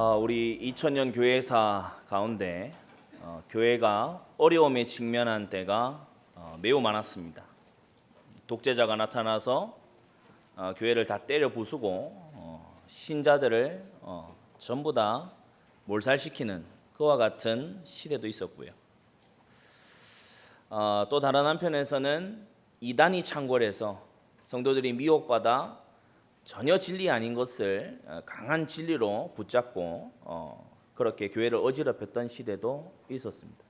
우리 2000년 교회사 가운데 교회가 어려움에 직면한 때가 매우 많았습니다. 독재자가 나타나서 교회를 다 때려 부수고 신자들을 전부 다 몰살시키는 그와 같은 시대도 있었고요. 또 다른 한편에서는 이단이 창궐해서 성도들이 미혹받아 전혀 진리 아닌 것을 강한 진리로 붙잡고 그렇게 교회를 어지럽혔던 시대도 있었습니다.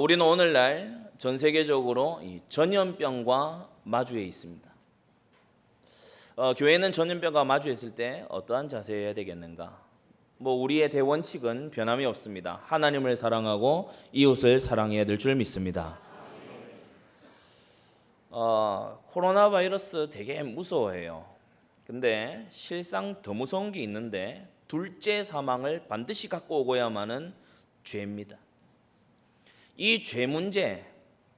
우리는 오늘날 전 세계적으로 이 전염병과 마주해 있습니다. 교회는 전염병과 마주했을 때 어떠한 자세여야 되겠는가? 우리의 대원칙은 변함이 없습니다. 하나님을 사랑하고 이웃을 사랑해야 될 줄 믿습니다. 코로나 바이러스 되게 무서워해요. 근데 실상 더 무서운 게 있는데 둘째 사망을 반드시 갖고 오고야만은 죄입니다. 이 죄 문제,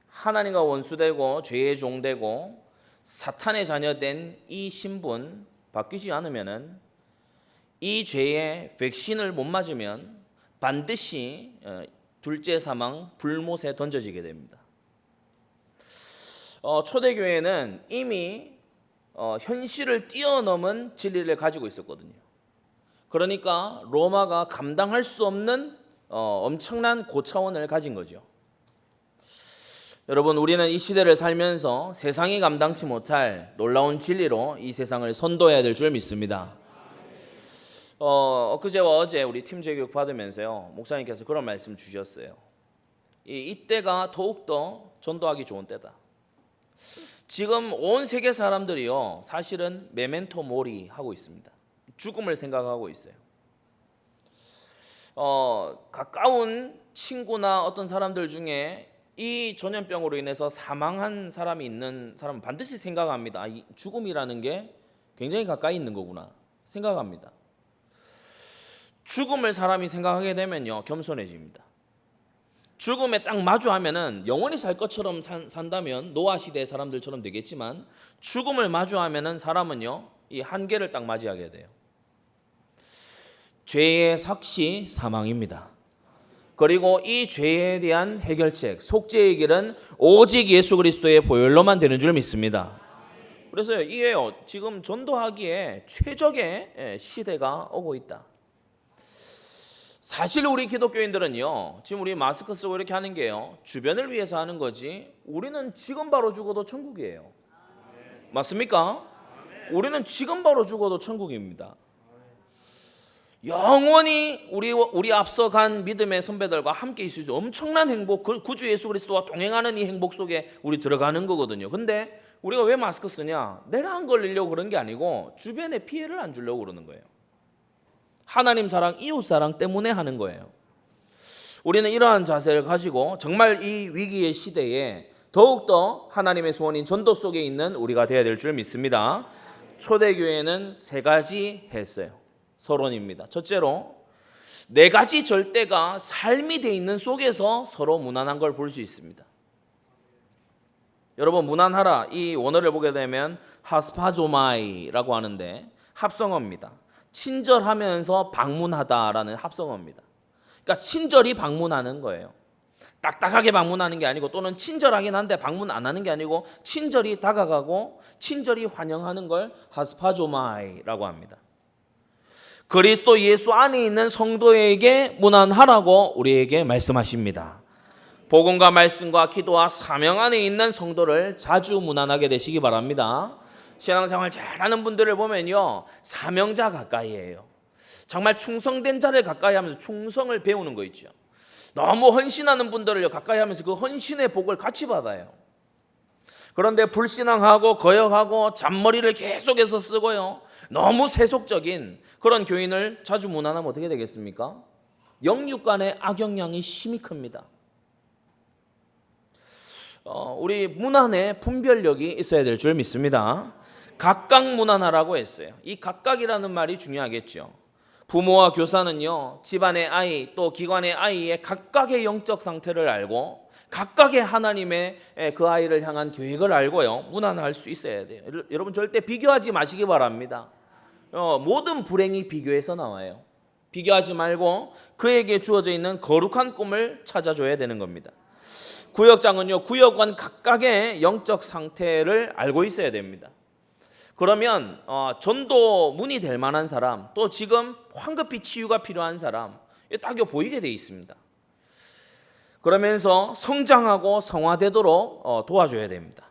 하나님과 원수되고 죄의 종되고 사탄의 자녀된 이 신분 바뀌지 않으면은 이 죄의 백신을 못 맞으면 반드시 둘째 사망 불못에 던져지게 됩니다. 초대교회는 이미 현실을 뛰어넘은 진리를 가지고 있었거든요. 그러니까 로마가 감당할 수 없는 엄청난 고차원을 가진 거죠. 여러분, 우리는 이 시대를 살면서 세상이 감당치 못할 놀라운 진리로 이 세상을 선도해야 될 줄 믿습니다. 그제와 어제 우리 팀제 교육 받으면서요, 목사님께서 그런 말씀 주셨어요. 이때가 더욱더 전도하기 좋은 때다. 지금 온 세계 사람들이요, 사실은 메멘토 모리 하고 있습니다. 죽음을 생각하고 있어요. 가까운 친구나 어떤 사람들 중에 이 전염병으로 인해서 사망한 사람이 있는 사람은 반드시 생각합니다. 이 죽음이라는 게 굉장히 가까이 있는 거구나 생각합니다. 죽음을 사람이 생각하게 되면요, 겸손해집니다. 죽음에 딱 마주하면은 영원히 살 것처럼 산다면 노아 시대 사람들처럼 되겠지만, 죽음을 마주하면은 사람은요, 이 한계를 딱 맞이하게 돼요. 죄의 삭시 사망입니다. 그리고 이 죄에 대한 해결책, 속죄의 길은 오직 예수 그리스도의 보혈로만 되는 줄 믿습니다. 그래서 이게요, 지금 전도하기에 최적의 시대가 오고 있다. 사실 우리 기독교인들은요, 지금 우리 마스크 쓰고 이렇게 하는 게요, 주변을 위해서 하는 거지, 우리는 지금 바로 죽어도 천국이에요. 맞습니까? 우리는 지금 바로 죽어도 천국입니다. 영원히 우리 앞서간 믿음의 선배들과 함께 있을 수 있는 엄청난 행복, 구주 예수 그리스도와 동행하는 이 행복 속에 우리 들어가는 거거든요. 근데 우리가 왜 마스크 쓰냐? 내가 안 걸리려고 그런 게 아니고 주변에 피해를 안 주려고 그러는 거예요. 하나님 사랑, 이웃 사랑 때문에 하는 거예요. 우리는 이러한 자세를 가지고 정말 이 위기의 시대에 더욱더 하나님의 소원인 전도 속에 있는 우리가 되어야 될 줄 믿습니다. 초대교회는 세 가지 했어요. 서론입니다. 첫째로, 네 가지 절대가 삶이 돼 있는 속에서 서로 무난한 걸 볼 수 있습니다. 여러분, 무난하라, 이 원어를 보게 되면 하스파조마이라고 하는데 합성어입니다. 친절하면서 방문하다라는 합성어입니다. 그러니까 친절히 방문하는 거예요. 딱딱하게 방문하는 게 아니고, 또는 친절하긴 한데 방문 안 하는 게 아니고 친절히 다가가고 친절히 환영하는 걸 하스파조마이라고 합니다. 그리스도 예수 안에 있는 성도에게 무난하라고 우리에게 말씀하십니다. 복음과 말씀과 기도와 사명 안에 있는 성도를 자주 무난하게 되시기 바랍니다. 신앙생활 잘하는 분들을 보면요, 사명자 가까이에요. 정말 충성된 자를 가까이 하면서 충성을 배우는 거 있죠. 너무 헌신하는 분들을 가까이 하면서 그 헌신의 복을 같이 받아요. 그런데 불신앙하고 거역하고 잔머리를 계속해서 쓰고요, 너무 세속적인 그런 교인을 자주 무난하면 어떻게 되겠습니까? 영육 간의 악영향이 심히 큽니다. 우리 문안에 분별력이 있어야 될 줄 믿습니다. 각각 문안하라고 했어요. 이 각각이라는 말이 중요하겠죠. 부모와 교사는요, 집안의 아이 또 기관의 아이의 각각의 영적 상태를 알고 각각의 하나님의 그 아이를 향한 계획을 알고요, 문안할 수 있어야 돼요. 여러분, 절대 비교하지 마시기 바랍니다. 모든 불행이 비교해서 나와요. 비교하지 말고 그에게 주어져 있는 거룩한 꿈을 찾아줘야 되는 겁니다. 구역장은요, 구역원 각각의 영적 상태를 알고 있어야 됩니다. 그러면 전도문이 될 만한 사람, 또 지금 황급히 치유가 필요한 사람, 딱 보이게 돼 있습니다. 그러면서 성장하고 성화되도록 도와줘야 됩니다.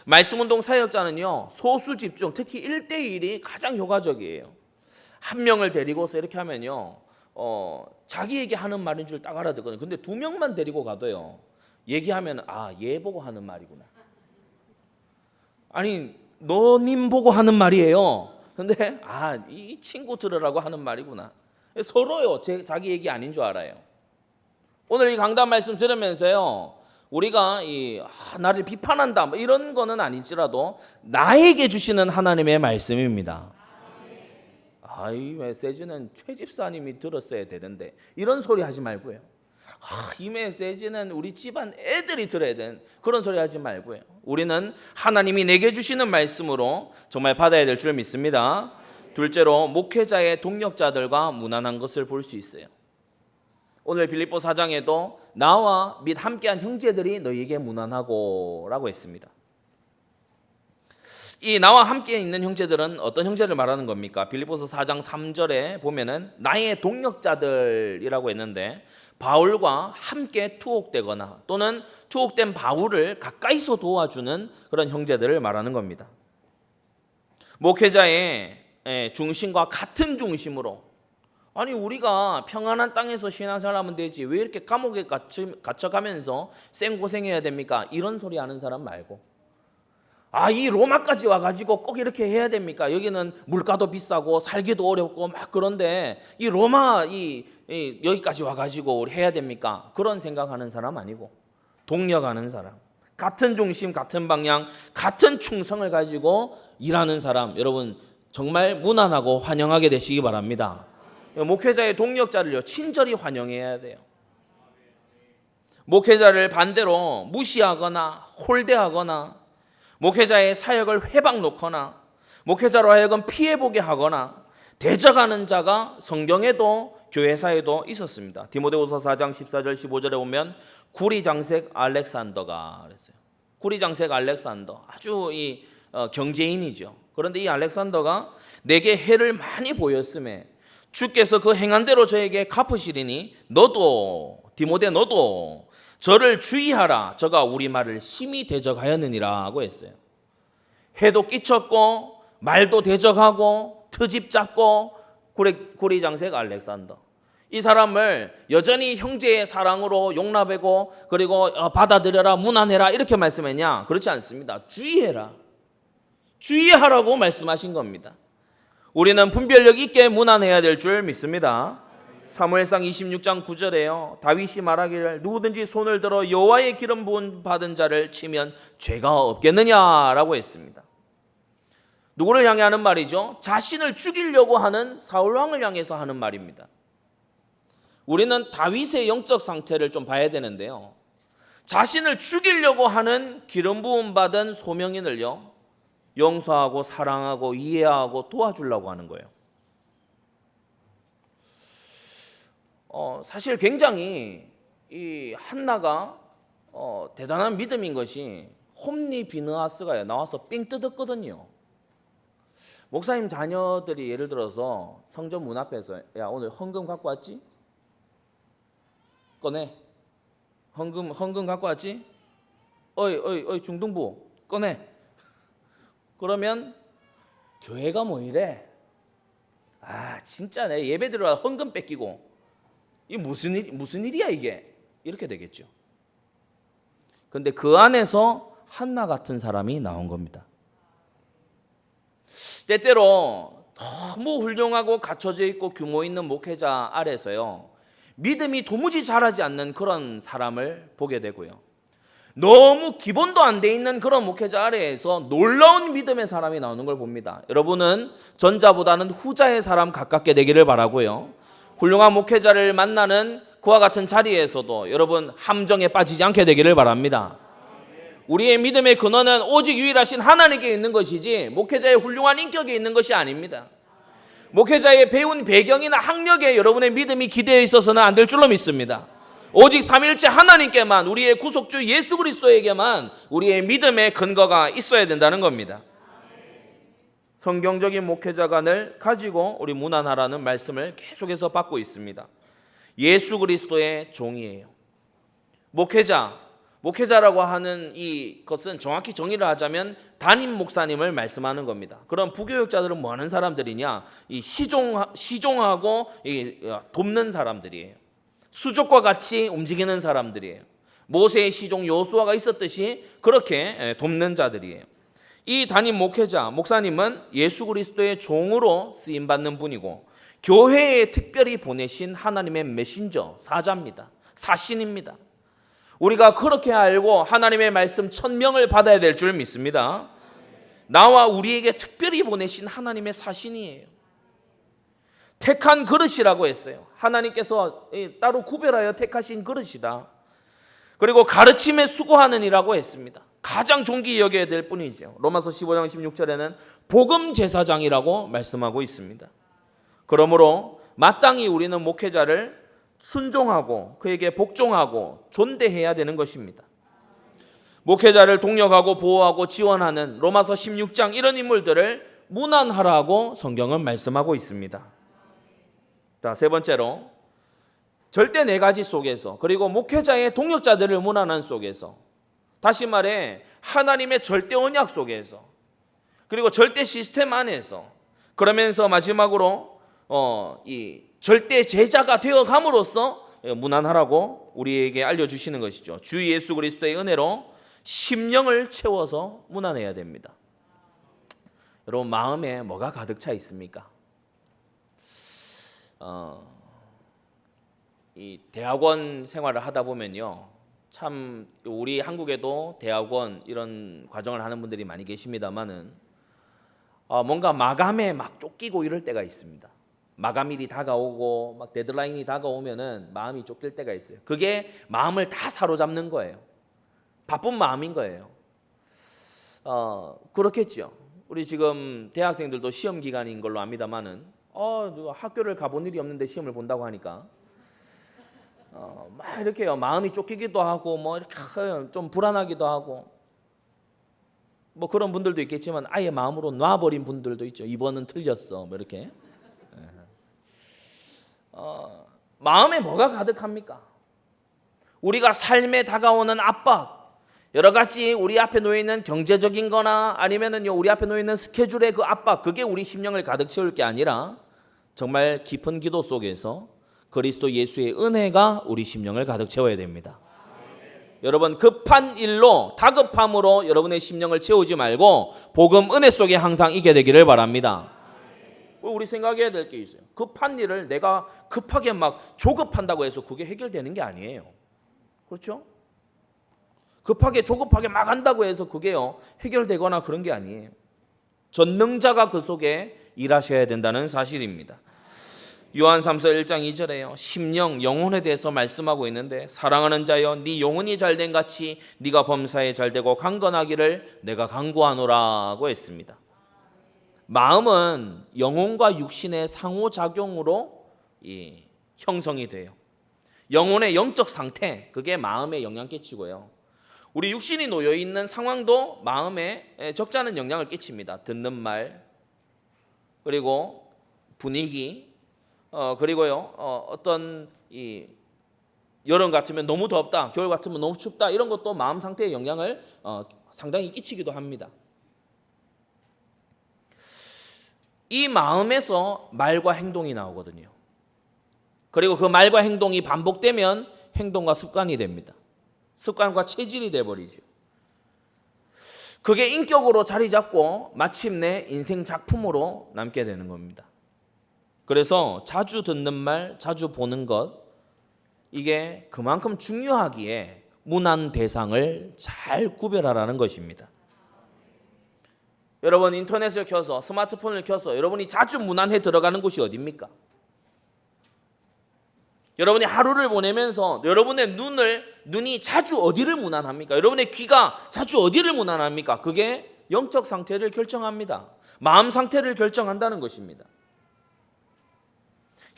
말씀운동 사역자는요, 소수 집중, 특히 1대1이 가장 효과적이에요. 한 명을 데리고서 이렇게 하면요, 자기에게 하는 말인 줄 딱 알아듣거든요. 근데 2명만 데리고 가도요, 얘기하면 얘 보고 하는 말이구나. 아니, 너님 보고 하는 말이에요. 근데 이 친구 들으라고 하는 말이구나. 서로요, 자기 얘기 아닌 줄 알아요. 오늘 이 강단 말씀 들으면서요, 우리가 나를 비판한다 이런 거는 아니지라도 나에게 주시는 하나님의 말씀입니다. 이 메시지는 최 집사님이 들었어야 되는데 이런 소리 하지 말고요. 이 메시지는 우리 집안 애들이 들어야 되는 그런 소리 하지 말고요. 우리는 하나님이 내게 주시는 말씀으로 정말 받아야 될 줄 믿습니다. 둘째로, 목회자의 동력자들과 무난한 것을 볼 수 있어요. 오늘 빌립보 4장에도 나와 및 함께한 형제들이 너희에게 무난하고 라고 했습니다. 이 나와 함께 있는 형제들은 어떤 형제를 말하는 겁니까? 빌립보서 4장 3절에 보면은 나의 동력자들이라고 했는데, 바울과 함께 투옥되거나 또는 투옥된 바울을 가까이서 도와주는 그런 형제들을 말하는 겁니다. 목회자의 중심과 같은 중심으로, 아니 우리가 평안한 땅에서 신앙생활하면 되지 왜 이렇게 감옥에 갇혀가면서 쌩고생해야 됩니까? 이런 소리 하는 사람 말고, 이 로마까지 와가지고 꼭 이렇게 해야 됩니까? 여기는 물가도 비싸고 살기도 어렵고 막 그런데 이 로마 여기까지 와가지고 해야 됩니까? 그런 생각하는 사람 아니고, 동력하는 사람, 같은 중심, 같은 방향, 같은 충성을 가지고 일하는 사람, 여러분 정말 무난하고 환영하게 되시기 바랍니다. 목회자의 동력자를요, 친절히 환영해야 돼요. 목회자를 반대로 무시하거나 홀대하거나 목회자의 사역을 회방 놓거나 목회자로 하여금 피해보게 하거나 대적하는 자가 성경에도 교회사에도 있었습니다. 디모데후서 4장 14절 15절에 보면 구리장색 알렉산더가 그랬어요. 구리장색 알렉산더, 아주 경제인이죠. 그런데 이 알렉산더가 내게 해를 많이 보였음에 주께서 그 행한 대로 저에게 갚으시리니 너도, 디모데 너도 저를 주의하라. 저가 우리 말을 심히 대적하였느니라고 했어요. 해도 끼쳤고 말도 대적하고 트집 잡고 구리장색 알렉산더, 이 사람을 여전히 형제의 사랑으로 용납하고 그리고 받아들여라, 무난해라 이렇게 말씀했냐? 그렇지 않습니다. 주의해라, 주의하라고 말씀하신 겁니다. 우리는 분별력 있게 무난해야 될 줄 믿습니다. 사무엘상 26장 9절에요. 다윗이 말하기를 누구든지 손을 들어 여호와의 기름 부음 받은 자를 치면 죄가 없겠느냐라고 했습니다. 누구를 향해 하는 말이죠? 자신을 죽이려고 하는 사울왕을 향해서 하는 말입니다. 우리는 다윗의 영적 상태를 좀 봐야 되는데요, 자신을 죽이려고 하는 기름 부음 받은 소명인을요, 용서하고 사랑하고 이해하고 도와주려고 하는 거예요. 사실 굉장히 이 한나가 대단한 믿음인 것이 홈리 비느하스가 나와서 삥 뜯었거든요. 목사님 자녀들이 예를 들어서 성전 문 앞에서 야 오늘 헌금 갖고 왔지? 꺼내. 헌금 갖고 왔지? 어이 중등부 꺼내. 그러면 교회가 뭐 이래? 진짜 내 예배 들어와 헌금 뺏기고 이 무슨 일이야 이게? 이렇게 되겠죠. 근데 그 안에서 한나 같은 사람이 나온 겁니다. 때때로 너무 훌륭하고 갖춰져 있고 규모 있는 목회자 아래서요, 믿음이 도무지 자라지 않는 그런 사람을 보게 되고요, 너무 기본도 안 돼 있는 그런 목회자 아래에서 놀라운 믿음의 사람이 나오는 걸 봅니다. 여러분은 전자보다는 후자의 사람 가깝게 되기를 바라고요, 훌륭한 목회자를 만나는 그와 같은 자리에서도 여러분 함정에 빠지지 않게 되기를 바랍니다. 우리의 믿음의 근원은 오직 유일하신 하나님께 있는 것이지 목회자의 훌륭한 인격에 있는 것이 아닙니다. 목회자의 배운 배경이나 학력에 여러분의 믿음이 기대해 있어서는 안 될 줄로 믿습니다. 오직 삼위일체 하나님께만, 우리의 구속주 예수 그리스도에게만 우리의 믿음의 근거가 있어야 된다는 겁니다. 성경적인 목회자관을 가지고 우리 문안하라는 말씀을 계속해서 받고 있습니다. 예수 그리스도의 종이에요. 목회자라고 하는 이것은 정확히 정의를 하자면 담임 목사님을 말씀하는 겁니다. 그럼 부교육자들은 뭐 하는 사람들이냐? 이 시종하고 돕는 사람들이에요. 수족과 같이 움직이는 사람들이에요. 모세의 시종 여호수아가 있었듯이 그렇게 돕는 자들이에요. 이 담임 목사님은 예수 그리스도의 종으로 쓰임 받는 분이고 교회에 특별히 보내신 하나님의 메신저, 사자입니다. 사신입니다. 우리가 그렇게 알고 하나님의 말씀 1000명을 받아야 될 줄 믿습니다. 나와 우리에게 특별히 보내신 하나님의 사신이에요. 택한 그릇이라고 했어요. 하나님께서 따로 구별하여 택하신 그릇이다. 그리고 가르침에 수고하는 이라고 했습니다. 가장 존귀히 여겨야 될 뿐이죠. 로마서 15장 16절에는 복음 제사장이라고 말씀하고 있습니다. 그러므로 마땅히 우리는 목회자를 순종하고 그에게 복종하고 존대해야 되는 것입니다. 목회자를 동력하고 보호하고 지원하는 로마서 16장 이런 인물들을 문안하라고 성경은 말씀하고 있습니다. 자, 세 번째로 절대 네 가지 속에서, 그리고 목회자의 동력자들을 문안한 속에서, 다시 말해 하나님의 절대 언약 속에서, 그리고 절대 시스템 안에서, 그러면서 마지막으로 이 절대 제자가 되어감으로써 문안하라고 우리에게 알려주시는 것이죠. 주 예수 그리스도의 은혜로 심령을 채워서 문안해야 됩니다. 여러분 마음에 뭐가 가득 차 있습니까? 이 대학원 생활을 하다 보면요, 참 우리 한국에도 대학원 이런 과정을 하는 분들이 많이 계십니다만은 뭔가 마감에 막 쫓기고 이럴 때가 있습니다. 마감일이 다가오고 막 데드라인이 다가오면은 마음이 쫓길 때가 있어요. 그게 마음을 다 사로잡는 거예요. 바쁜 마음인 거예요. 그렇겠죠. 우리 지금 대학생들도 시험 기간인 걸로 압니다만은 학교를 가본 일이 없는데 시험을 본다고 하니까 막 이렇게요, 마음이 쫓기기도 하고 뭐 이렇게 좀 불안하기도 하고 뭐 그런 분들도 있겠지만 아예 마음으로 놔버린 분들도 있죠. 이번은 틀렸어 뭐 이렇게. 마음에 뭐가 가득합니까? 우리가 삶에 다가오는 압박, 여러 가지 우리 앞에 놓여 있는 경제적인 거나 아니면은요 우리 앞에 놓여 있는 스케줄의 그 압박, 그게 우리 심령을 가득 채울 게 아니라 정말 깊은 기도 속에서 그리스도 예수의 은혜가 우리 심령을 가득 채워야 됩니다. 여러분 급한 일로, 다급함으로 여러분의 심령을 채우지 말고 복음 은혜 속에 항상 있게 되기를 바랍니다. 우리 생각해야 될 게 있어요. 급한 일을 내가 급하게 막 조급한다고 해서 그게 해결되는 게 아니에요. 그렇죠? 급하게 조급하게 막 한다고 해서 그게요 해결되거나 그런 게 아니에요. 전능자가 그 속에 일하셔야 된다는 사실입니다. 요한 3서 1장 2절에요. 심령, 영혼에 대해서 말씀하고 있는데 사랑하는 자여 네 영혼이 잘된 같이 네가 범사에 잘되고 강건하기를 내가 간구하노라고 했습니다. 마음은 영혼과 육신의 상호작용으로 형성이 돼요. 영혼의 영적 상태, 그게 마음에 영향 끼치고요. 우리 육신이 놓여 있는 상황도 마음에 적잖은 영향을 끼칩니다. 듣는 말, 그리고 분위기, 그리고요 어떤 여름 같으면 너무 덥다, 겨울 같으면 너무 춥다, 이런 것도 마음 상태에 영향을 상당히 끼치기도 합니다. 이 마음에서 말과 행동이 나오거든요. 그리고 그 말과 행동이 반복되면 행동과 습관이 됩니다. 습관과 체질이 돼버리죠. 그게 인격으로 자리 잡고 마침내 인생 작품으로 남게 되는 겁니다. 그래서 자주 듣는 말, 자주 보는 것, 이게 그만큼 중요하기에 문안 대상을 잘 구별하라는 것입니다. 여러분 인터넷을 켜서, 스마트폰을 켜서 여러분이 자주 문안해 들어가는 곳이 어디입니까? 여러분이 하루를 보내면서 여러분의 눈이 자주 어디를 문안합니까? 여러분의 귀가 자주 어디를 문안합니까? 그게 영적 상태를 결정합니다. 마음 상태를 결정한다는 것입니다.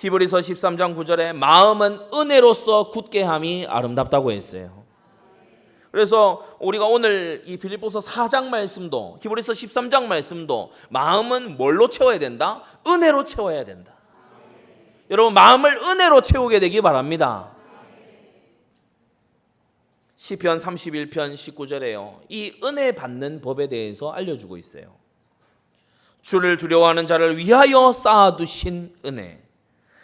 히브리서 13장 9절에 마음은 은혜로서 굳게 함이 아름답다고 했어요. 그래서 우리가 오늘 이 빌립보서 4장 말씀도 히브리서 13장 말씀도 마음은 뭘로 채워야 된다? 은혜로 채워야 된다. 여러분 마음을 은혜로 채우게 되기 바랍니다. 시편 31편 19절에요. 이 은혜 받는 법에 대해서 알려주고 있어요. 주를 두려워하는 자를 위하여 쌓아두신 은혜,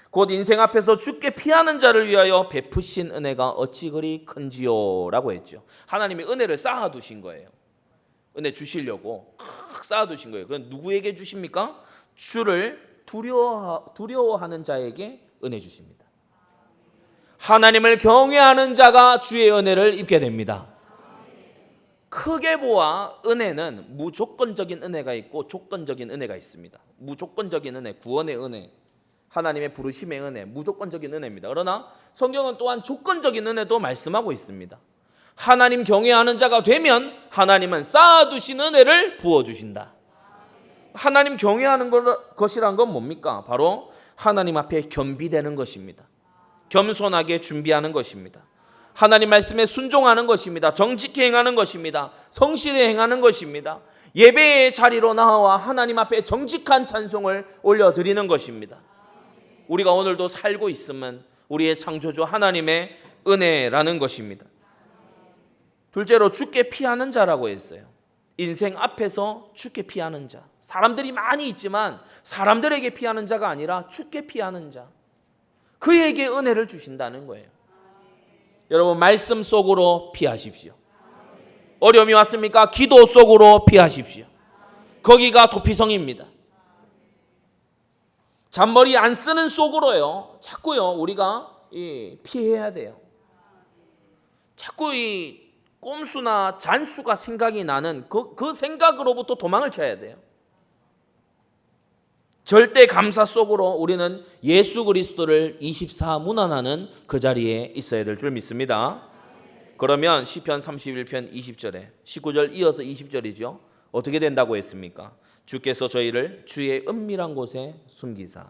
곧 인생 앞에서 주께 피하는 자를 위하여 베푸신 은혜가 어찌 그리 큰지요 라고 했죠. 하나님이 은혜를 쌓아두신 거예요. 은혜 주시려고 쌓아두신 거예요. 그건 누구에게 주십니까? 주를 두려워하는 자에게 은혜 주십니다. 하나님을 경외하는 자가 주의 은혜를 입게 됩니다. 크게 보아 은혜는 무조건적인 은혜가 있고 조건적인 은혜가 있습니다. 무조건적인 은혜, 구원의 은혜, 하나님의 부르심의 은혜, 무조건적인 은혜입니다. 그러나 성경은 또한 조건적인 은혜도 말씀하고 있습니다. 하나님 경외하는 자가 되면 하나님은 쌓아두신 은혜를 부어주신다. 하나님 경외하는 것이란 건 뭡니까? 바로 하나님 앞에 겸비되는 것입니다. 겸손하게 준비하는 것입니다. 하나님 말씀에 순종하는 것입니다. 정직히 행하는 것입니다. 성실히 행하는 것입니다. 예배의 자리로 나와 하나님 앞에 정직한 찬송을 올려드리는 것입니다. 우리가 오늘도 살고 있으면 우리의 창조주 하나님의 은혜라는 것입니다. 둘째로 주께 피하는 자라고 했어요. 인생 앞에서 주께 피하는 자. 사람들이 많이 있지만 사람들에게 피하는 자가 아니라 주께 피하는 자. 그에게 은혜를 주신다는 거예요. 여러분 말씀 속으로 피하십시오. 어려움이 왔습니까? 기도 속으로 피하십시오. 거기가 도피성입니다. 잔머리 안 쓰는 속으로요. 자꾸요 우리가 피해야 돼요. 자꾸 이 꼼수나 잔수가 생각이 나는 그 생각으로부터 도망을 쳐야 돼요. 절대 감사 속으로 우리는 예수 그리스도를 24문안하는 그 자리에 있어야 될 줄 믿습니다. 그러면 시편 31편 20절에 19절 이어서 20절이죠. 어떻게 된다고 했습니까? 주께서 저희를 주의 은밀한 곳에 숨기사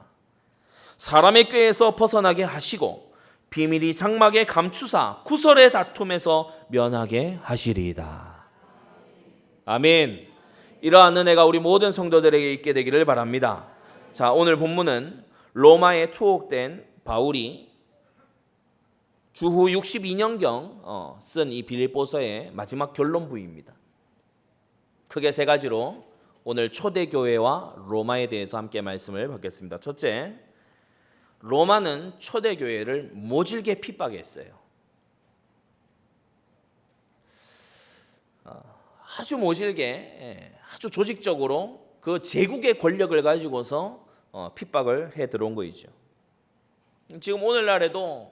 사람의 꾀에서 벗어나게 하시고 비밀이 장막에 감추사 구설의 다툼에서 면하게 하시리이다. 아멘. 이러한 은혜가 우리 모든 성도들에게 있게 되기를 바랍니다. 자, 오늘 본문은 로마에 투옥된 바울이 주후 62년경 쓴 이 빌립보서의 마지막 결론부입니다. 크게 세 가지로 오늘 초대교회와 로마에 대해서 함께 말씀을 받겠습니다. 첫째, 로마는 초대교회를 모질게 핍박했어요. 아주 모질게, 아주 조직적으로 그 제국의 권력을 가지고서 핍박을 해 들어온 거이죠. 지금 오늘날에도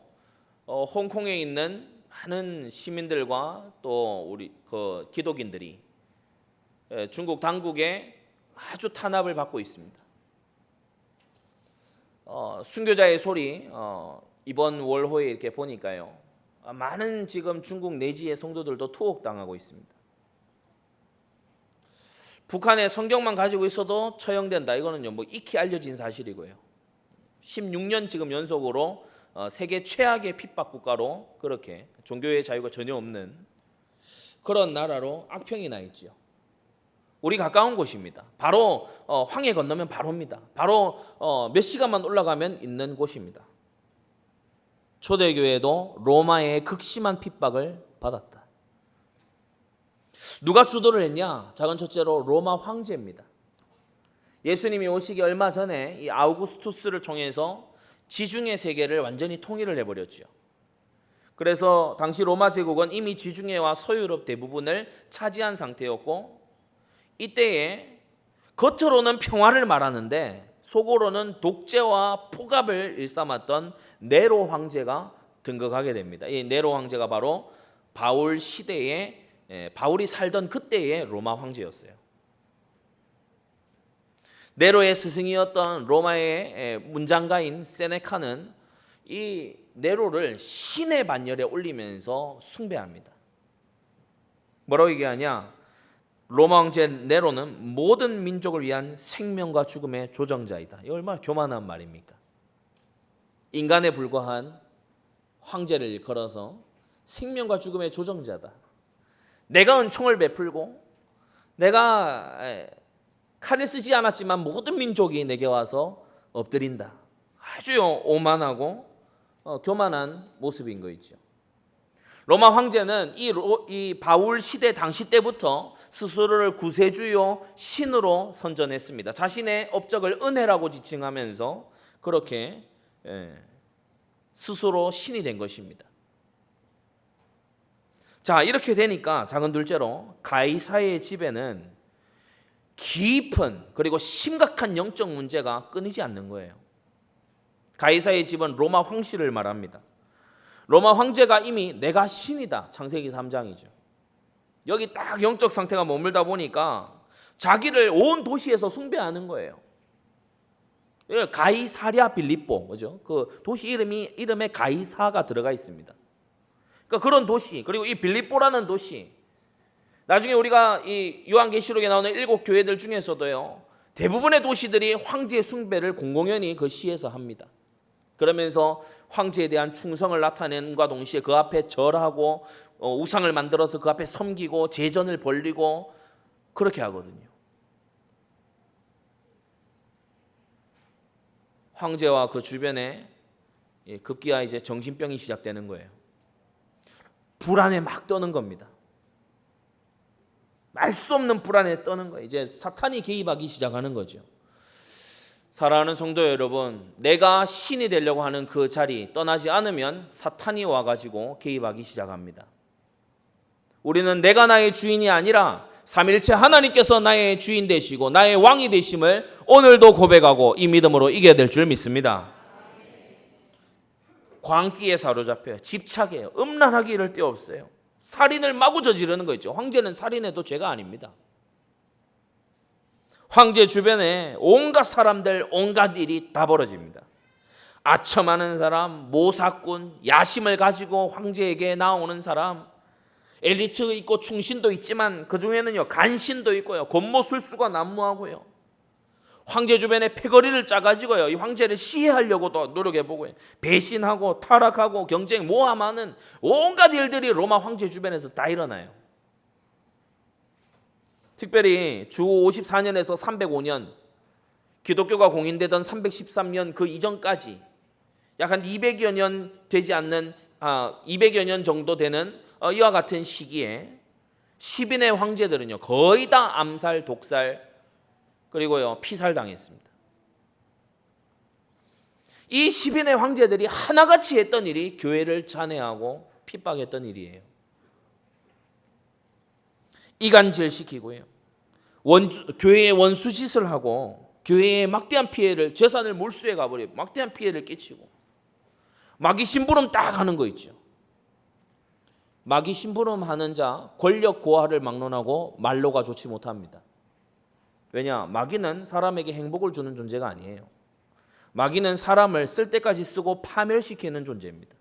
홍콩에 있는 많은 시민들과 또 우리 그 기독인들이 중국 당국의 아주 탄압을 받고 있습니다. 순교자의 소리 이번 월호에 이렇게 보니까요, 많은 지금 중국 내지의 성도들도 투옥당하고 있습니다. 북한에 성경만 가지고 있어도 처형된다. 이거는요 뭐 익히 알려진 사실이고요. 16년 지금 연속으로 세계 최악의 핍박 국가로 그렇게 종교의 자유가 전혀 없는 그런 나라로 악평이 나 있죠. 우리 가까운 곳입니다. 바로 황해 건너면 바로입니다. 바로 몇 시간만 올라가면 있는 곳입니다. 초대교회도 로마의 극심한 핍박을 받았다. 누가 주도를 했냐? 작은 첫째로 로마 황제입니다. 예수님이 오시기 얼마 전에 이 아우구스투스를 통해서 지중해 세계를 완전히 통일을 해버렸죠. 그래서 당시 로마 제국은 이미 지중해와 서유럽 대부분을 차지한 상태였고, 이때에 겉으로는 평화를 말하는데 속으로는 독재와 폭압을 일삼았던 네로 황제가 등극하게 됩니다. 이 네로 황제가 바로 바울 시대에 바울이 살던 그때의 로마 황제였어요. 네로의 스승이었던 로마의 문장가인 세네카는 이 네로를 신의 반열에 올리면서 숭배합니다. 뭐라고 얘기하냐? 로마 황제 네로는 모든 민족을 위한 생명과 죽음의 조정자이다. 이 얼마나 교만한 말입니까? 인간에 불과한 황제를 일컬어서 생명과 죽음의 조정자다. 내가 은총을 베풀고 내가 칼을 쓰지 않았지만 모든 민족이 내게 와서 엎드린다. 아주 오만하고 교만한 모습인 거 있죠. 로마 황제는 이 바울 시대 당시 때부터 스스로를 구세주요 신으로 선전했습니다. 자신의 업적을 은혜라고 지칭하면서 그렇게 스스로 신이 된 것입니다. 자, 이렇게 되니까 작은 둘째로 가이사의 집에는 깊은 그리고 심각한 영적 문제가 끊이지 않는 거예요. 가이사의 집은 로마 황실을 말합니다. 로마 황제가 이미 내가 신이다. 창세기 3장이죠. 여기 딱 영적 상태가 머물다 보니까 자기를 온 도시에서 숭배하는 거예요. 가이사랴 빌립보, 그죠? 그 도시 이름에 가이사가 들어가 있습니다. 그러니까 그런 도시, 그리고 이 빌립보라는 도시, 나중에 우리가 이 요한계시록에 나오는 7 교회들 중에서도요, 대부분의 도시들이 황제의 숭배를 공공연히 그 시에서 합니다. 그러면서 황제에 대한 충성을 나타낸과 동시에 그 앞에 절하고 우상을 만들어서 그 앞에 섬기고 제전을 벌리고 그렇게 하거든요. 황제와 그 주변에 급기야 이제 정신병이 시작되는 거예요. 불안에 막 떠는 겁니다. 말 수 없는 불안에 떠는 거예요. 이제 사탄이 개입하기 시작하는 거죠. 사랑하는 성도 여러분, 내가 신이 되려고 하는 그 자리 떠나지 않으면 사탄이 와가지고 개입하기 시작합니다. 우리는 내가 나의 주인이 아니라 삼일체 하나님께서 나의 주인 되시고 나의 왕이 되심을 오늘도 고백하고 이 믿음으로 이겨야 될 줄 믿습니다. 광기에 사로잡혀요. 집착해요. 음란하기 이를 데 없어요. 살인을 마구 저지르는 거 있죠. 황제는 살인해도 죄가 아닙니다. 황제 주변에 온갖 사람들, 온갖 일이 다 벌어집니다. 아첨하는 사람, 모사꾼, 야심을 가지고 황제에게 나오는 사람, 엘리트 있고 충신도 있지만 그 중에는요 간신도 있고요, 권모술수가 난무하고요, 황제 주변에 패거리를 짜가지고요 이 황제를 시해하려고도 노력해보고요, 배신하고 타락하고 경쟁 모함하는 온갖 일들이 로마 황제 주변에서 다 일어나요. 특별히 주 54년에서 305년, 기독교가 공인되던 313년 그 이전까지 약 한 200여 년 되지 않는 200여 년 정도 되는 이와 같은 시기에 10인의 황제들은요 거의 다 암살, 독살, 그리고요 피살당했습니다. 이 10인의 황제들이 하나같이 했던 일이 교회를 잔해하고 핍박했던 일이에요. 이간질시키고요, 교회에 원수짓을 하고 교회에 막대한 피해를, 재산을 몰수해 가버리고 막대한 피해를 끼치고 마귀 심부름 딱 하는 거 있죠. 마귀 심부름 하는 자 권력 고하를 막론하고 말로가 좋지 못합니다. 왜냐? 마귀는 사람에게 행복을 주는 존재가 아니에요. 마귀는 사람을 쓸 때까지 쓰고 파멸시키는 존재입니다.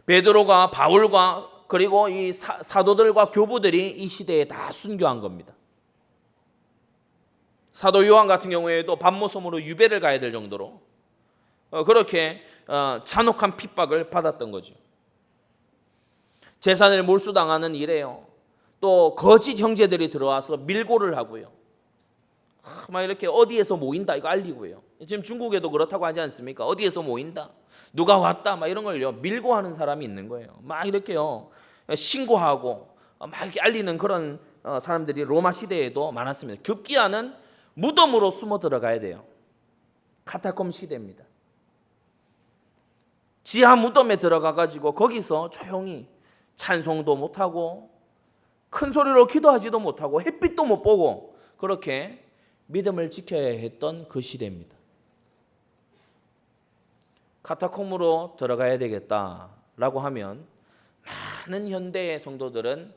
베드로가 바울과 그리고 이 사도들과 교부들이 이 시대에 다 순교한 겁니다. 사도 요한 같은 경우에도 밤모섬으로 유배를 가야 될 정도로 그렇게 잔혹한 핍박을 받았던 거죠. 재산을 몰수당하는 일에요, 또 거짓 형제들이 들어와서 밀고를 하고요, 막 이렇게 어디에서 모인다 이거 알리고요. 지금 중국에도 그렇다고 하지 않습니까? 어디에서 모인다, 누가 왔다, 막 이런 걸요 밀고 하는 사람이 있는 거예요. 막 이렇게요 신고하고 막 이렇게 알리는 그런 사람들이 로마 시대에도 많았습니다. 급기야는 무덤으로 숨어 들어가야 돼요. 카타콤 시대입니다. 지하 무덤에 들어가 가지고 거기서 조용히 찬송도 못하고 큰 소리로 기도하지도 못하고 햇빛도 못 보고 그렇게 믿음을 지켜야 했던 그 시대입니다. 카타콤으로 들어가야 되겠다라고 하면 많은 현대의 성도들은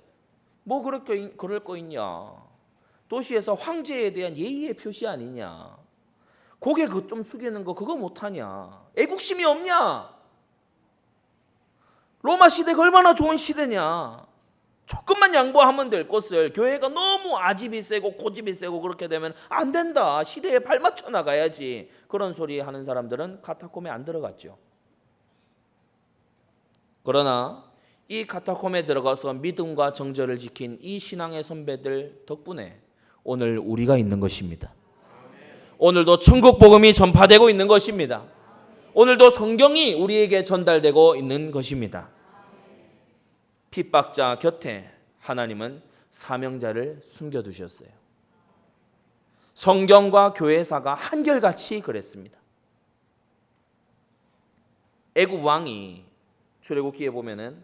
뭐 그럴 거 있냐, 도시에서 황제에 대한 예의의 표시 아니냐, 고개 좀 숙이는 거 그거 못하냐, 애국심이 없냐, 로마 시대가 얼마나 좋은 시대냐, 조금만 양보하면 될 것을 교회가 너무 아집이 세고 고집이 세고 그렇게 되면 안 된다. 시대에 발맞춰 나가야지. 그런 소리 하는 사람들은 카타콤에 안 들어갔죠. 그러나 이 카타콤에 들어가서 믿음과 정절을 지킨 이 신앙의 선배들 덕분에 오늘 우리가 있는 것입니다. 오늘도 천국 복음이 전파되고 있는 것입니다. 오늘도 성경이 우리에게 전달되고 있는 것입니다. 핍박자 곁에 하나님은 사명자를 숨겨두셨어요. 성경과 교회사가 한결같이 그랬습니다. 애굽 왕이 출애굽기에 보면은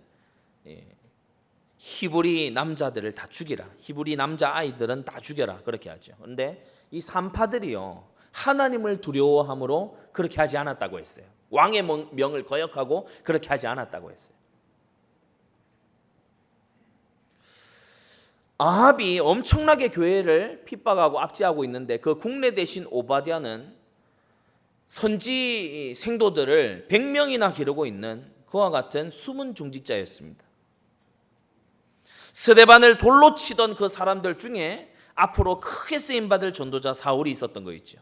히브리 남자들을 다 죽이라. 히브리 남자 아이들은 다 죽여라. 그렇게 하죠. 그런데 이 산파들이요, 하나님을 두려워함으로 그렇게 하지 않았다고 했어요. 왕의 명을 거역하고 그렇게 하지 않았다고 했어요. 아합이 엄청나게 교회를 핍박하고 압제하고 있는데 그 국내 대신 오바댜는 선지 생도들을 100명이나 기르고 있는 그와 같은 숨은 중직자였습니다. 스데반을 돌로 치던 그 사람들 중에 앞으로 크게 쓰임받을 전도자 사울이 있었던 거 있죠.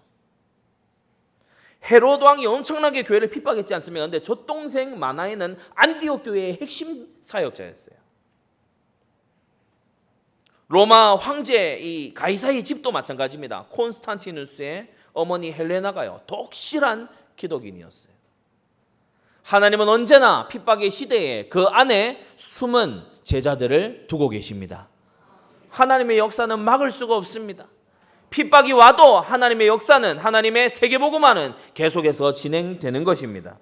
헤로드 왕이 엄청나게 교회를 핍박했지 않습니까? 그런데 저 동생 마나에는 안디옥 교회의 핵심 사역자였어요. 로마 황제 이 가이사의 집도 마찬가지입니다. 콘스탄티누스의 어머니 헬레나가요, 독실한 기독인이었어요. 하나님은 언제나 핍박의 시대에 그 안에 숨은 제자들을 두고 계십니다. 하나님의 역사는 막을 수가 없습니다. 핍박이 와도 하나님의 역사는, 하나님의 세계복음화는 계속해서 진행되는 것입니다.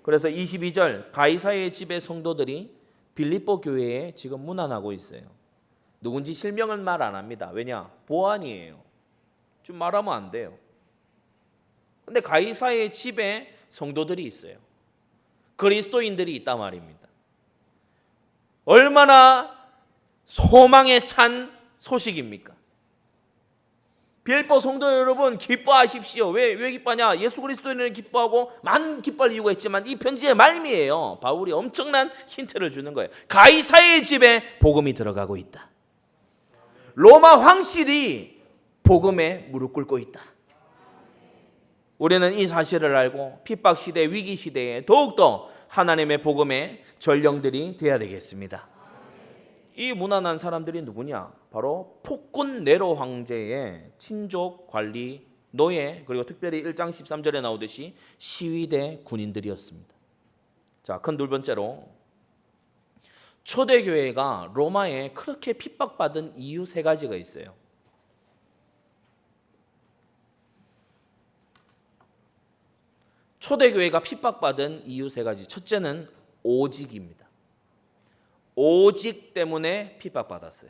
그래서 22절 가이사의 집의 성도들이 빌립보 교회에 지금 문안하고 있어요. 누군지 실명은 말 안 합니다. 왜냐? 보안이에요. 좀 말하면 안 돼요. 근데 가이사의 집에 성도들이 있어요. 그리스도인들이 있단 말입니다. 얼마나 소망에 찬 소식입니까? 빌립보 성도 여러분, 기뻐하십시오. 왜 기뻐하냐? 예수 그리스도인을 기뻐하고 많은 기뻐할 이유가 있지만 이 편지의 말미에요, 바울이 엄청난 힌트를 주는 거예요. 가이사의 집에 복음이 들어가고 있다. 로마 황실이 복음에 무릎 꿇고 있다. 우리는 이 사실을 알고 핍박 시대, 위기 시대에 더욱더 하나님의 복음의 전령들이 되어야 되겠습니다. 이 무난한 사람들이 누구냐? 바로 폭군 네로 황제의 친족 관리 노예, 그리고 특별히 1장 13절에 나오듯이 시위대 군인들이었습니다. 자, 큰 두 번째로 초대교회가 로마에 그렇게 핍박받은 이유 세 가지가 있어요. 초대교회가 핍박받은 이유 세 가지. 첫째는 오직입니다. 오직 때문에 핍박받았어요.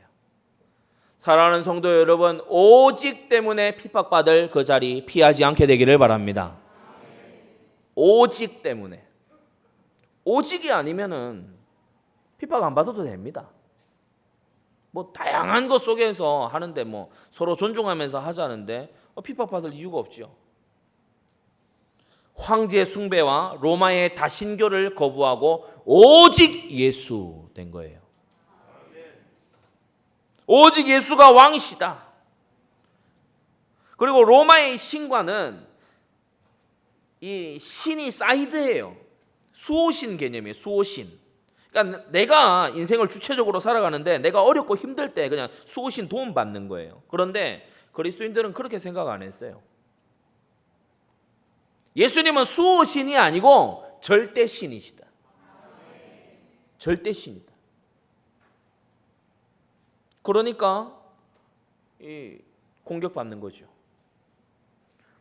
사랑하는 성도 여러분, 오직 때문에 핍박받을 그 자리 피하지 않게 되기를 바랍니다. 오직 때문에. 오직이 아니면은 핍박 안 받아도 됩니다. 뭐 다양한 것 속에서 하는데 뭐 서로 존중하면서 하자는데 핍박받을 이유가 없죠. 황제 숭배와 로마의 다신교를 거부하고 오직 예수 된 거예요. 오직 예수가 왕이시다. 그리고 로마의 신과는 이 신이 사이드예요. 수호신 개념이에요. 수호신. 그러니까 내가 인생을 주체적으로 살아가는데 내가 어렵고 힘들 때 그냥 수호신 도움 받는 거예요. 그런데 그리스도인들은 그렇게 생각 안 했어요. 예수님은 수호신이 아니고 절대신이시다. 절대신이다. 그러니까 공격받는 거죠.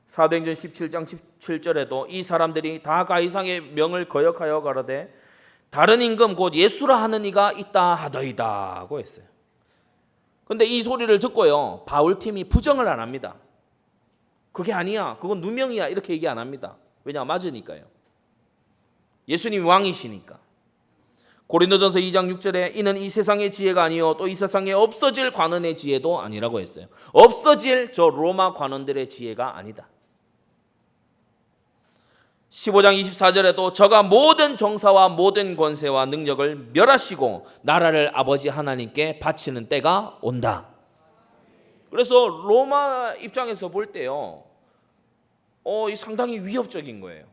사도행전 17장 17절에도 이 사람들이 다 가이사의 명을 거역하여 가로되 다른 임금 곧 예수라 하는 이가 있다 하더이다 고 했어요. 그런데 이 소리를 듣고요, 바울팀이 부정을 안 합니다. 그게 아니야, 그건 누명이야, 이렇게 얘기 안 합니다. 왜냐? 맞으니까요. 예수님이 왕이시니까. 고린도전서 2장 6절에 이는 이 세상의 지혜가 아니요 또 이 세상에 없어질 관원의 지혜도 아니라고 했어요. 없어질 저 로마 관원들의 지혜가 아니다. 15장 24절에도 저가 모든 정사와 모든 권세와 능력을 멸하시고 나라를 아버지 하나님께 바치는 때가 온다. 그래서 로마 입장에서 볼 때요, 상당히 위협적인 거예요.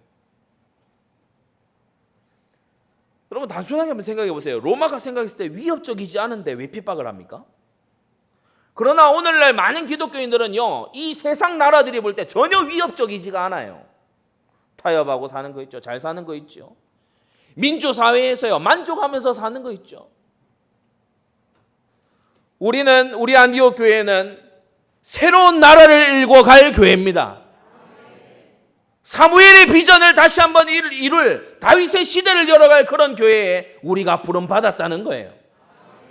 여러분 단순하게 한번 생각해 보세요. 로마가 생각했을 때 위협적이지 않은데 왜 핍박을 합니까? 그러나 오늘날 많은 기독교인들은요, 이 세상 나라들이 볼 때 전혀 위협적이지가 않아요. 타협하고 사는 거 있죠. 잘 사는 거 있죠. 민주사회에서요, 만족하면서 사는 거 있죠. 우리 안디옥 교회는 새로운 나라를 일궈 갈 교회입니다. 사무엘의 비전을 다시 한번 이룰 다윗의 시대를 열어갈 그런 교회에 우리가 부름받았다는 거예요.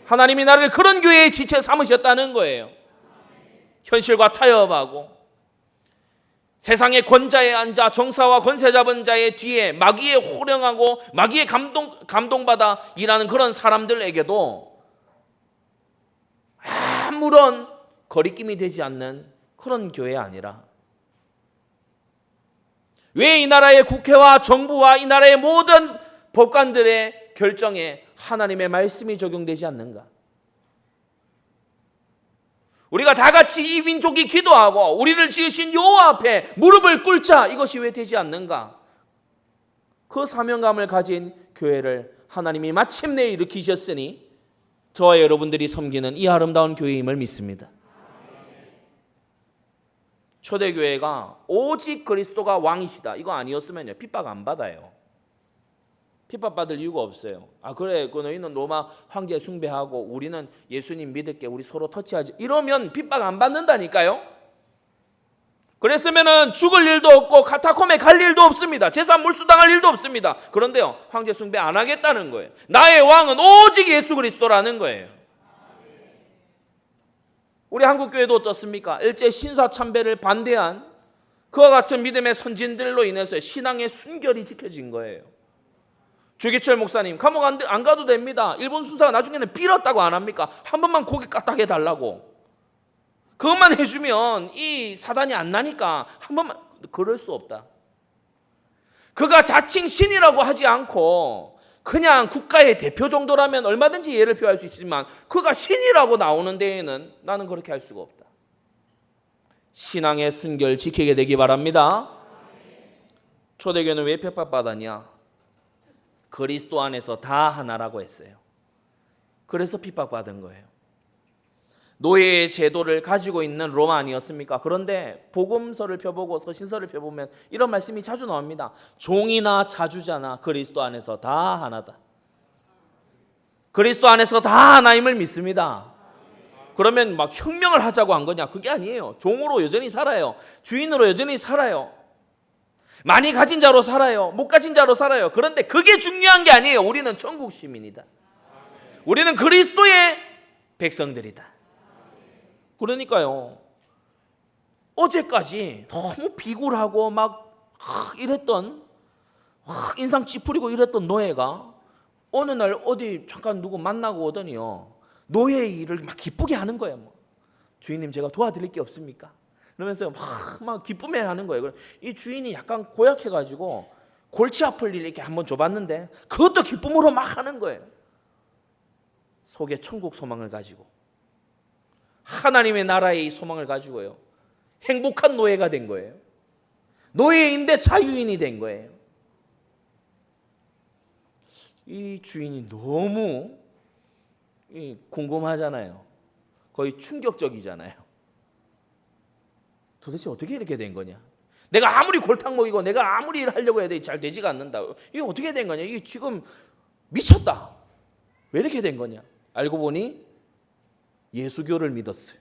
하나님이 나를 그런 교회의 지체 삼으셨다는 거예요. 현실과 타협하고 세상의 권자에 앉아 정사와 권세 잡은 자의 뒤에 마귀에 호령하고 마귀에 감동받아 일하는 그런 사람들에게도 아무런 거리낌이 되지 않는 그런 교회 아니라, 왜 이 나라의 국회와 정부와 이 나라의 모든 법관들의 결정에 하나님의 말씀이 적용되지 않는가? 우리가 다 같이 이 민족이 기도하고 우리를 지으신 여호와 앞에 무릎을 꿇자, 이것이 왜 되지 않는가? 그 사명감을 가진 교회를 하나님이 마침내 일으키셨으니 저와 여러분들이 섬기는 이 아름다운 교회임을 믿습니다. 초대교회가 오직 그리스도가 왕이시다, 이거 아니었으면요 핍박 안 받아요. 핍박 받을 이유가 없어요. 그래, 너희는 로마 황제 숭배하고 우리는 예수님 믿을게, 우리 서로 터치하지, 이러면 핍박 안 받는다니까요. 그랬으면은 죽을 일도 없고 카타콤에 갈 일도 없습니다. 재산 몰수당할 일도 없습니다. 그런데요, 황제 숭배 안 하겠다는 거예요. 나의 왕은 오직 예수 그리스도라는 거예요. 우리 한국교회도 어떻습니까? 일제 신사참배를 반대한 그와 같은 믿음의 선진들로 인해서 신앙의 순결이 지켜진 거예요. 주기철 목사님, 감옥 안 가도 됩니다. 일본 순사가 나중에는 빌었다고 안 합니까? 한 번만 고개 까딱 해달라고. 그것만 해주면 이 사단이 안 나니까 한 번만. 그럴 수 없다. 그가 자칭 신이라고 하지 않고 그냥 국가의 대표 정도라면 얼마든지 예를 표할 수 있지만, 그가 신이라고 나오는 데에는 나는 그렇게 할 수가 없다. 신앙의 순결 지키게 되기 바랍니다. 초대교회는 왜 핍박받았냐? 그리스도 안에서 다 하나라고 했어요. 그래서 핍박받은 거예요. 노예의 제도를 가지고 있는 로마 아니었습니까? 그런데 복음서를 펴보고 서신서를 펴보면 이런 말씀이 자주 나옵니다. 종이나 자주자나 그리스도 안에서 다 하나다. 그리스도 안에서 다 하나임을 믿습니다. 그러면 막 혁명을 하자고 한 거냐? 그게 아니에요. 종으로 여전히 살아요. 주인으로 여전히 살아요. 많이 가진 자로 살아요. 못 가진 자로 살아요. 그런데 그게 중요한 게 아니에요. 우리는 천국 시민이다. 우리는 그리스도의 백성들이다. 그러니까요, 어제까지 너무 비굴하고 막 이랬던, 인상 찌푸리고 이랬던 노예가 어느 날 어디 잠깐 누구 만나고 오더니요, 노예의 일을 막 기쁘게 하는 거예요. 주인님, 제가 도와드릴 게 없습니까? 그러면서 막 기쁨해 하는 거예요. 이 주인이 약간 고약해가지고 골치 아플 일 이렇게 한번 줘봤는데 그것도 기쁨으로 막 하는 거예요. 속에 천국 소망을 가지고, 하나님의 나라의 소망을 가지고요, 행복한 노예가 된 거예요. 노예인데 자유인이 된 거예요. 이 주인이 너무 궁금하잖아요. 거의 충격적이잖아요. 도대체 어떻게 이렇게 된 거냐? 내가 아무리 골탕 먹이고 내가 아무리 일하려고 해도 잘 되지가 않는다. 이게 어떻게 된 거냐? 이게 지금 미쳤다. 왜 이렇게 된 거냐? 알고 보니 예수교를 믿었어요.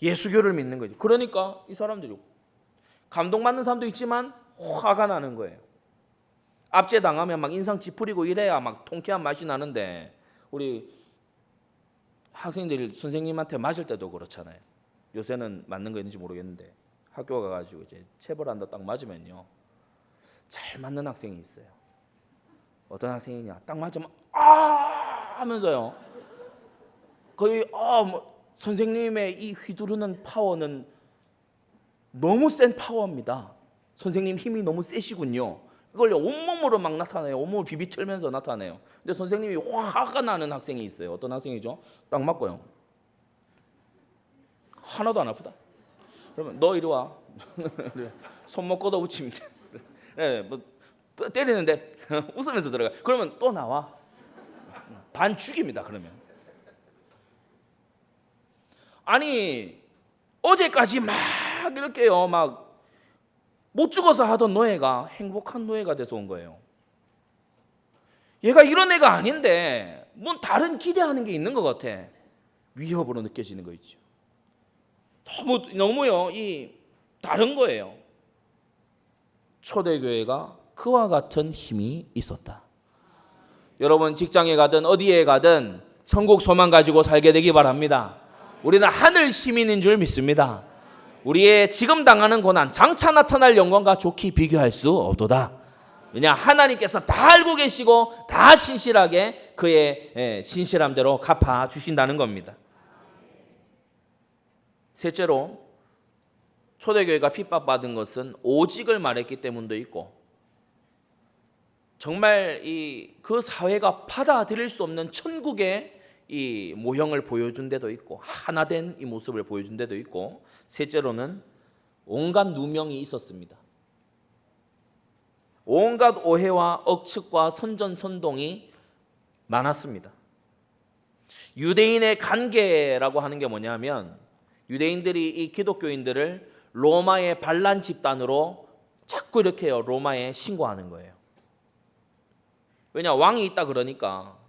예수교를 믿는 거죠. 그러니까 이 사람들이 감동받는 사람도 있지만 화가 나는 거예요. 압제 당하면 막 인상 찌푸리고 이래야 막 통쾌한 맛이 나는데, 우리 학생들이 선생님한테 맞을 때도 그렇잖아요. 요새는 맞는 거 있는지 모르겠는데 학교 가가지고 이제 체벌한다 딱 맞으면요, 잘 맞는 학생이 있어요. 어떤 학생이냐? 딱 맞으면 하면서요, 거의 선생님의 이 휘두르는 파워는 너무 센 파워입니다. 선생님 힘이 너무 세시군요. 이걸 온몸으로 막 나타내요. 온몸을 비비틀면서 나타내요. 근데 선생님이 화가 나는 학생이 있어요. 어떤 학생이죠? 딱 맞고요. 하나도 안 아프다. 그러면 너 이리 와. 손목 걷어 붙입니다. 네, 뭐 때리는데 웃으면서 들어가. 그러면 또 나와. 반 죽입니다. 그러면. 아니 어제까지 막 이렇게요, 막 못 죽어서 하던 노예가 행복한 노예가 돼서 온 거예요. 얘가 이런 애가 아닌데 뭔 다른 기대하는 게 있는 것 같아. 위협으로 느껴지는 거 있죠. 너무요, 이 다른 거예요. 초대교회가 그와 같은 힘이 있었다. 여러분 직장에 가든 어디에 가든 천국 소망 가지고 살게 되기 바랍니다. 우리는 하늘 시민인 줄 믿습니다. 우리의 지금 당하는 고난, 장차 나타날 영광과 좋게 비교할 수 없도다. 왜냐, 하나님께서 다 알고 계시고 다 신실하게 그의 신실함대로 갚아 주신다는 겁니다. 셋째로, 초대교회가 핍박받은 것은 오직을 말했기 때문도 있고, 정말 그 사회가 받아들일 수 없는 천국의 이 모형을 보여준 데도 있고, 하나된 이 모습을 보여준 데도 있고, 셋째로는 온갖 누명이 있었습니다. 온갖 오해와 억측과 선전선동이 많았습니다. 유대인의 관계라고 하는 게 뭐냐면, 유대인들이 이 기독교인들을 로마의 반란 집단으로 자꾸 이렇게요, 로마에 신고하는 거예요. 왜냐, 왕이 있다 그러니까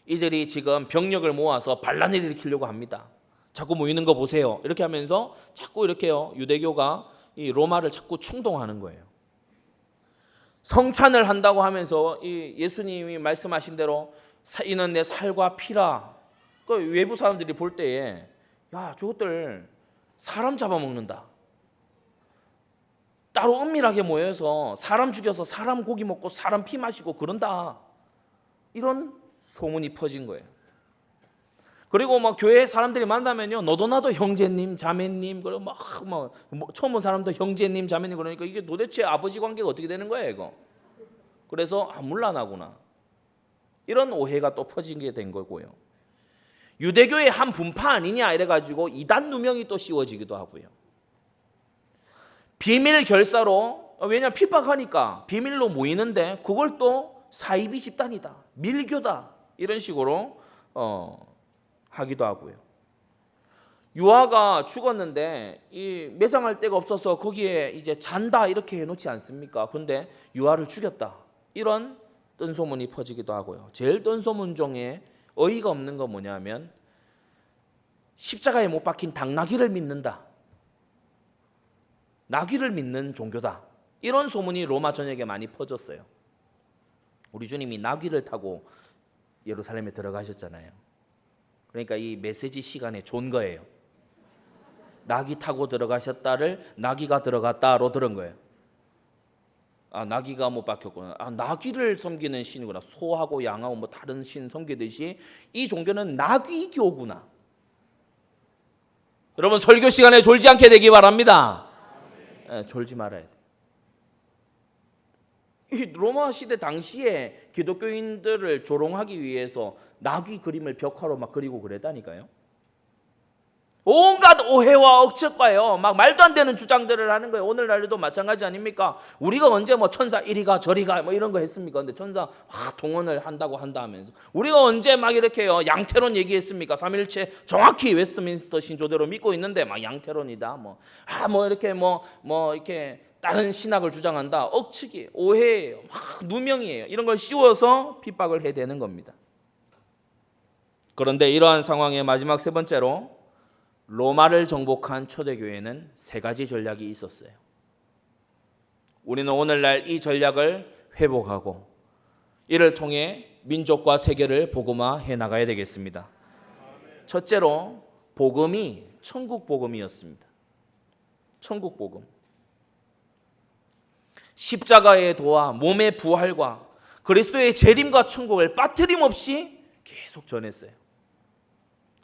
이들이 지금 병력을 모아서 반란을 일으키려고 합니다. 자꾸 모이는 거 보세요. 이렇게 하면서 자꾸 이렇게요, 유대교가 이 로마를 자꾸 충동하는 거예요. 성찬을 한다고 하면서 이 예수님이 말씀하신 대로 이는 내 살과 피라. 그 외부 사람들이 볼 때에, 야, 저것들 사람 잡아먹는다. 따로 은밀하게 모여서 사람 죽여서 사람 고기 먹고 사람 피 마시고 그런다. 이런 소문이 퍼진 거예요. 그리고 막 교회 사람들이 만나면요, 너도 나도 형제님, 자매님, 그리고 막 처음 본 사람도 형제님, 자매님, 그러니까 이게 도대체 아버지 관계가 어떻게 되는 거예요, 이거? 그래서 물란하구나. 이런 오해가 또 퍼진 게 된 거고요. 유대교의 한 분파 아니냐 이래가지고 이단 누명이 또 씌워지기도 하고요. 비밀 결사로, 왜냐 핍박하니까 비밀로 모이는데 그걸 또 사이비 집단이다, 밀교다, 이런 식으로 하기도 하고요. 유아가 죽었는데 이 매장할 데가 없어서 거기에 이제 잔다 이렇게 해놓지 않습니까? 근데 유아를 죽였다, 이런 뜬소문이 퍼지기도 하고요. 제일 뜬소문 중에 어이가 없는 건 뭐냐면, 십자가에 못 박힌 당나귀를 믿는다, 나귀를 믿는 종교다, 이런 소문이 로마 전역에 많이 퍼졌어요. 우리 주님이 나귀를 타고 예루살렘에 들어가셨잖아요. 그러니까 이 메시지 시간에 좋은 거예요. 나귀 타고 들어가셨다를 나귀가 들어갔다로 들은 거예요. 아, 나귀가 못 박혔구나. 아, 나귀를 섬기는 신이구나. 소하고 양하고 뭐 다른 신 섬기듯이 이 종교는 나귀교구나. 여러분 설교 시간에 졸지 않게 되기 바랍니다. 졸지 말아야 돼. 이 로마 시대 당시에 기독교인들을 조롱하기 위해서 나귀 그림을 벽화로 막 그리고 그랬다니까요. 온갖 오해와 억측과요, 막 말도 안 되는 주장들을 하는 거예요. 오늘날에도 마찬가지 아닙니까? 우리가 언제 뭐 천사 이리가 저리가 뭐 이런 거 했습니까? 근데 천사 동원을 한다고 한다 하면서 우리가 언제 막 이렇게요 양태론 얘기했습니까? 삼일체 정확히 웨스트민스터 신조대로 믿고 있는데 막 양태론이다, 뭐 이렇게 뭐 이렇게 다른 신학을 주장한다. 억측이에요, 오해예요, 막 누명이에요. 이런 걸 씌워서 핍박을 해대는 겁니다. 그런데 이러한 상황의 마지막 세 번째로, 로마를 정복한 초대교회는 세 가지 전략이 있었어요. 우리는 오늘날 이 전략을 회복하고 이를 통해 민족과 세계를 복음화해 나가야 되겠습니다. 첫째로, 복음이 천국 복음이었습니다. 천국 복음. 십자가의 도와 몸의 부활과 그리스도의 재림과 천국을 빠트림 없이 계속 전했어요.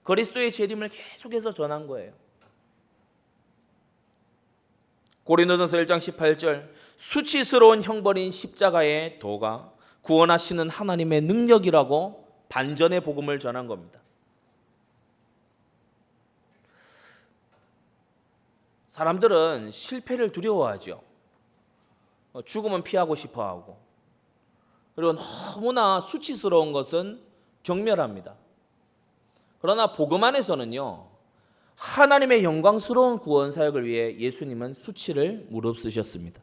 그리스도의 재림을 계속해서 전한 거예요. 고린도전서 1장 18절 수치스러운 형벌인 십자가의 도가 구원하시는 하나님의 능력이라고 반전의 복음을 전한 겁니다. 사람들은 실패를 두려워하죠. 죽음은 피하고 싶어하고, 그리고 너무나 수치스러운 것은 경멸합니다. 그러나 복음 안에서는요, 하나님의 영광스러운 구원 사역을 위해 예수님은 수치를 무릅쓰셨습니다.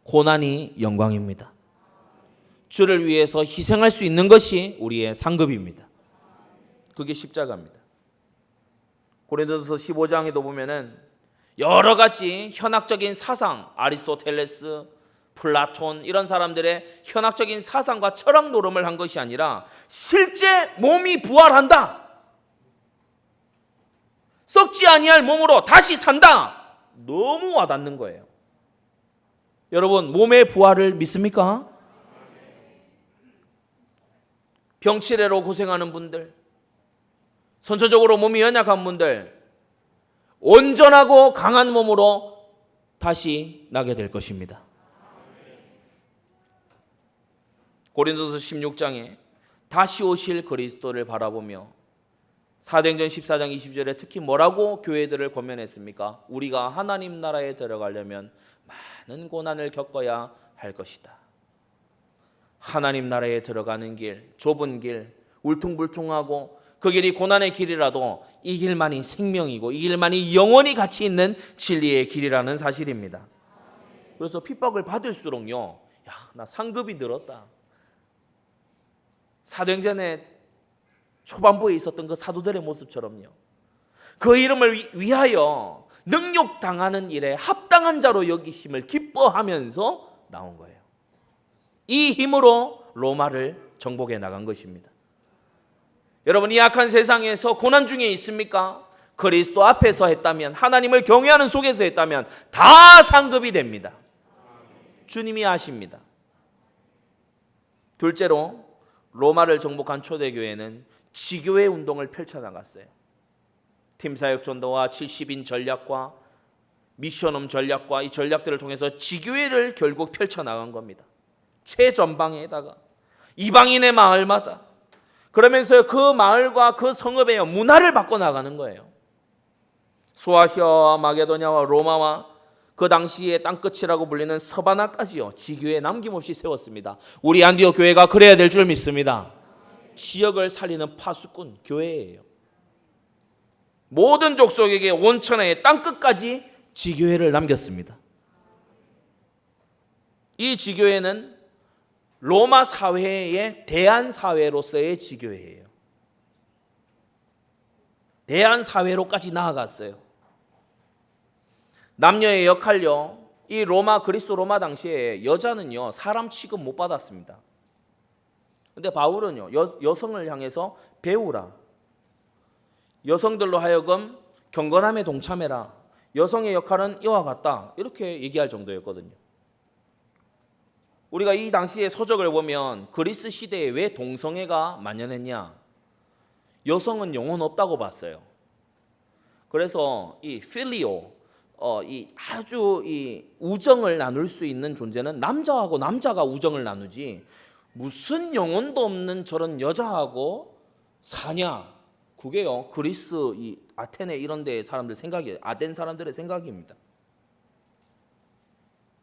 고난이 영광입니다. 주를 위해서 희생할 수 있는 것이 우리의 상급입니다. 그게 십자가입니다. 고린도서 15장에도 보면은 여러 가지 현학적인 사상, 아리스토텔레스, 플라톤 이런 사람들의 현학적인 사상과 철학 노름을 한 것이 아니라 실제 몸이 부활한다, 썩지 아니할 몸으로 다시 산다, 너무 와닿는 거예요. 여러분, 몸의 부활을 믿습니까? 병치레로 고생하는 분들, 선천적으로 몸이 연약한 분들, 온전하고 강한 몸으로 다시 나게 될 것입니다. 고린도서 16장에 다시 오실 그리스도를 바라보며 사도행전 14장 20절에 특히 뭐라고 교회들을 권면했습니까? 우리가 하나님 나라에 들어가려면 많은 고난을 겪어야 할 것이다. 하나님 나라에 들어가는 길, 좁은 길, 울퉁불퉁하고 그 길이 고난의 길이라도 이 길만이 생명이고 이 길만이 영원히 가치 있는 진리의 길이라는 사실입니다. 그래서 핍박을 받을수록요, 야, 나 상급이 늘었다. 사도행전의 초반부에 있었던 그 사도들의 모습처럼요, 그 이름을 위하여 능욕당하는 일에 합당한 자로 여기심을 기뻐하면서 나온 거예요. 이 힘으로 로마를 정복해 나간 것입니다. 여러분, 이 악한 세상에서 고난 중에 있습니까? 그리스도 앞에서 했다면, 하나님을 경외하는 속에서 했다면 다 상급이 됩니다. 주님이 아십니다. 둘째로, 로마를 정복한 초대교회는 지교회 운동을 펼쳐나갔어요. 팀사역 전도와 70인 전략과 미션홈 전략과 이 전략들을 통해서 지교회를 결국 펼쳐나간 겁니다. 최전방에다가 이방인의 마을마다, 그러면서 그 마을과 그 성읍의 문화를 바꿔나가는 거예요. 소아시아와 마게도냐와 로마와 그 당시에 땅끝이라고 불리는 서바나까지요, 지교회 남김없이 세웠습니다. 우리 안디옥 교회가 그래야 될 줄 믿습니다. 지역을 살리는 파수꾼 교회예요. 모든 족속에게 온천의 땅끝까지 지교회를 남겼습니다. 이 지교회는 로마 사회의 대안사회로서의 지교회예요. 대안사회로까지 나아갔어요. 남녀의 역할요, 이 그리스도 로마 당시에 여자는요, 사람 취급 못 받았습니다. 근데 바울은요, 여성을 향해서 배우라, 여성들로 하여금 경건함에 동참해라, 여성의 역할은 이와 같다, 이렇게 얘기할 정도였거든요. 우리가 이 당시의 서적을 보면 그리스 시대에 왜 동성애가 만연했냐, 여성은 영혼 없다고 봤어요. 그래서 이 필리오, 아주 이 우정을 나눌 수 있는 존재는 남자하고 남자가 우정을 나누지, 무슨 영혼도 없는 저런 여자하고 사냐, 그게요, 그리스 이 아테네 이런 데 사람들 생각이에요. 아덴 사람들의 생각입니다.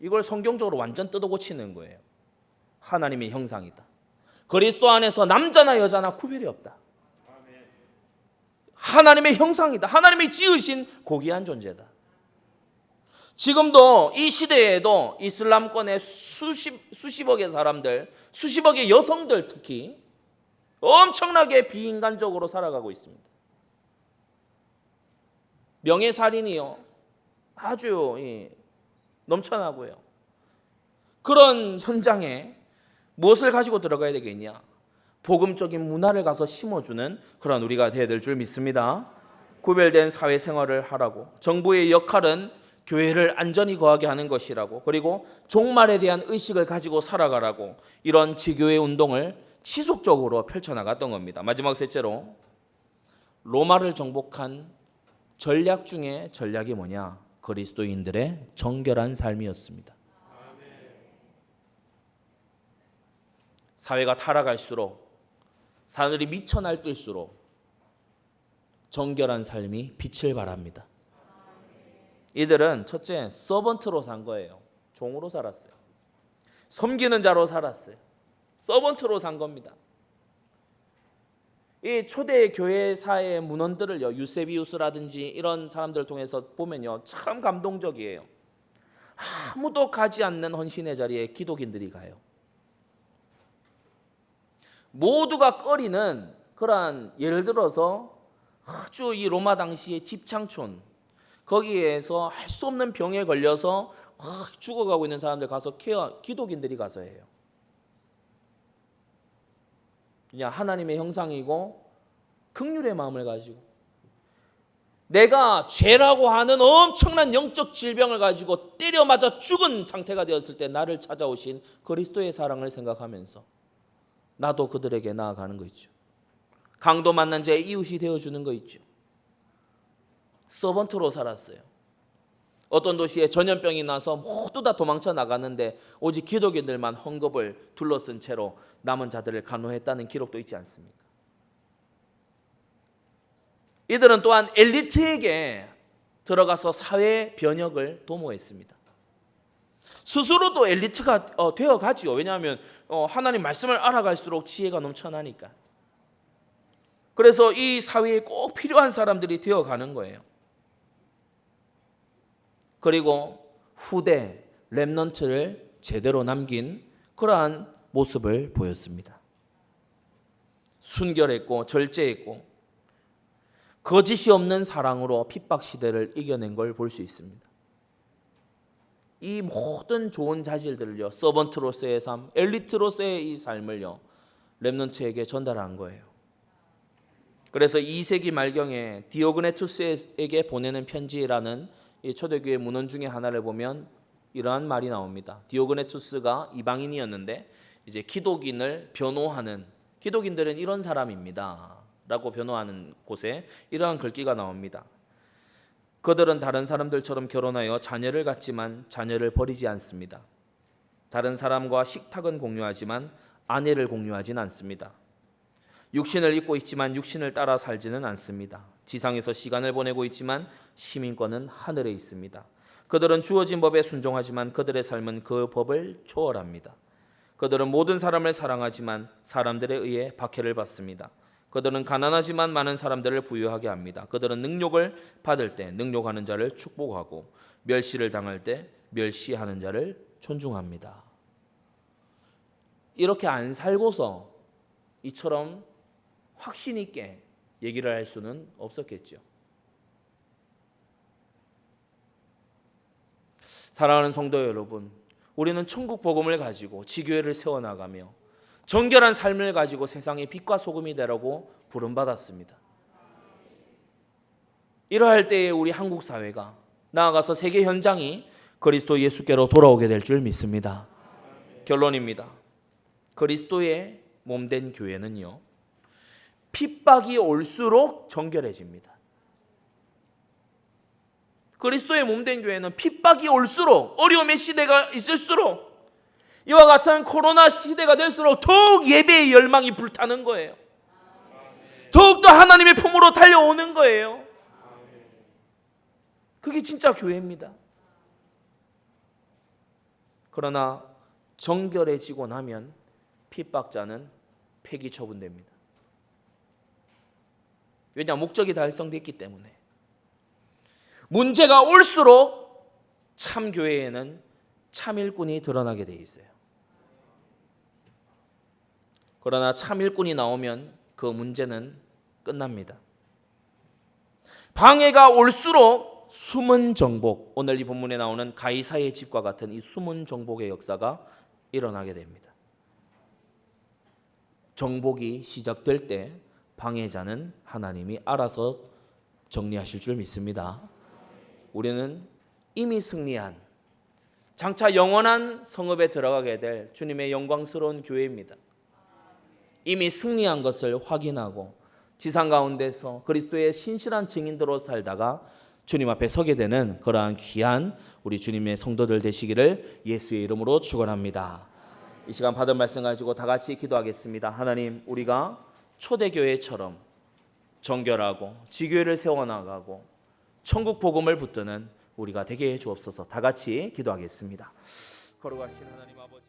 이걸 성경적으로 완전 뜯어고치는 거예요. 하나님의 형상이다. 그리스도 안에서 남자나 여자나 구별이 없다. 하나님의 형상이다. 하나님이 지으신 고귀한 존재다. 지금도 이 시대에도 이슬람권의 수십억의 사람들, 수십억의 여성들 특히 엄청나게 비인간적으로 살아가고 있습니다. 명예살인이요, 아주 넘쳐나고요. 그런 현장에 무엇을 가지고 들어가야 되겠냐? 복음적인 문화를 가서 심어주는 그런 우리가 되어야 될 줄 믿습니다. 구별된 사회생활을 하라고, 정부의 역할은 교회를 안전히 거하게 하는 것이라고, 그리고 종말에 대한 의식을 가지고 살아가라고, 이런 지교회 운동을 지속적으로 펼쳐나갔던 겁니다. 마지막 셋째로, 로마를 정복한 전략 중에 전략이 뭐냐? 그리스도인들의 정결한 삶이었습니다. 사회가 타락할수록, 사람들이 미쳐 날뛸수록 정결한 삶이 빛을 발합니다. 이들은 첫째, 서번트로 산 거예요. 종으로 살았어요. 섬기는 자로 살았어요. 서번트로 산 겁니다. 이 초대 교회사의 문헌들을요, 유세비우스라든지 이런 사람들을 통해서 보면요, 참 감동적이에요. 아무도 가지 않는 헌신의 자리에 기독인들이 가요. 모두가 꺼리는 그러한, 예를 들어서 아주 이 로마 당시의 집창촌, 거기에서 할 수 없는 병에 걸려서 죽어가고 있는 사람들 가서 기독인들이 가서 해요. 그냥 하나님의 형상이고 긍휼의 마음을 가지고, 내가 죄라고 하는 엄청난 영적 질병을 가지고 때려 맞아 죽은 상태가 되었을 때 나를 찾아오신 그리스도의 사랑을 생각하면서 나도 그들에게 나아가는 거 있죠. 강도 만난 자의 이웃이 되어주는 거 있죠. 서번트로 살았어요. 어떤 도시에 전염병이 나서 모두 다 도망쳐 나갔는데 오직 기독인들만 헝겊을 둘러쓴 채로 남은 자들을 간호했다는 기록도 있지 않습니까? 이들은 또한 엘리트에게 들어가서 사회 변혁을 도모했습니다. 스스로도 엘리트가 되어가지요. 왜냐하면 하나님 말씀을 알아갈수록 지혜가 넘쳐나니까. 그래서 이 사회에 꼭 필요한 사람들이 되어가는 거예요. 그리고 후대 렘넌트를 제대로 남긴 그러한 모습을 보였습니다. 순결했고 절제했고 거짓이 없는 사랑으로 핍박 시대를 이겨낸 걸 볼 수 있습니다. 이 모든 좋은 자질들을요, 서번트로서의 삶, 엘리트로서의 이 삶을요, 렘넌트에게 전달한 거예요. 그래서 2세기 말경에 디오그네투스에게 보내는 편지라는 이 초대교회 문헌 중에 하나를 보면 이러한 말이 나옵니다. 디오그네투스가 이방인이었는데 이제 기독인을 변호하는, 기독인들은 이런 사람입니다 라고 변호하는 곳에 이러한 글귀가 나옵니다. 그들은 다른 사람들처럼 결혼하여 자녀를 갖지만 자녀를 버리지 않습니다. 다른 사람과 식탁은 공유하지만 아내를 공유하진 않습니다. 육신을 입고 있지만 육신을 따라 살지는 않습니다. 지상에서 시간을 보내고 있지만 시민권은 하늘에 있습니다. 그들은 주어진 법에 순종하지만 그들의 삶은 그 법을 초월합니다. 그들은 모든 사람을 사랑하지만 사람들에 의해 박해를 받습니다. 그들은 가난하지만 많은 사람들을 부유하게 합니다. 그들은 능욕을 받을 때 능욕하는 자를 축복하고 멸시를 당할 때 멸시하는 자를 존중합니다. 이렇게 안 살고서 이처럼 확신 있게 얘기를 할 수는 없었겠죠. 사랑하는 성도 여러분, 우리는 천국 복음을 가지고 지교회를 세워나가며 정결한 삶을 가지고 세상의 빛과 소금이 되라고 부름받았습니다. 이러할 때에 우리 한국 사회가 나아가서 세계 현장이 그리스도 예수께로 돌아오게 될 줄 믿습니다. 결론입니다. 그리스도의 몸된 교회는요, 핍박이 올수록 정결해집니다. 그리스도의 몸된 교회는 핍박이 올수록, 어려움의 시대가 있을수록, 이와 같은 코로나 시대가 될수록 더욱 예배의 열망이 불타는 거예요. 더욱더 하나님의 품으로 달려오는 거예요. 그게 진짜 교회입니다. 그러나 정결해지고 나면 핍박자는 폐기 처분됩니다. 왜냐? 목적이 달성됐기 때문에. 문제가 올수록 참 교회에는 참 일꾼이 드러나게 돼 있어요. 그러나 참 일꾼이 나오면 그 문제는 끝납니다. 방해가 올수록 숨은 정복, 오늘 이 본문에 나오는 가이사의 집과 같은 이 숨은 정복의 역사가 일어나게 됩니다. 정복이 시작될 때 방해자는 하나님이 알아서 정리하실 줄 믿습니다. 우리는 이미 승리한, 장차 영원한 성읍에 들어가게 될 주님의 영광스러운 교회입니다. 이미 승리한 것을 확인하고 지상 가운데서 그리스도의 신실한 증인들로 살다가 주님 앞에 서게 되는 그러한 귀한 우리 주님의 성도들 되시기를 예수의 이름으로 축원합니다. 이 시간 받은 말씀 가지고 다 같이 기도하겠습니다. 하나님, 우리가 초대교회처럼 정결하고 지교회를 세워나가고 천국 복음을 붙드는 우리가 되게 해 주옵소서. 다 같이 기도하겠습니다. 거룩하신 하나님 아버지,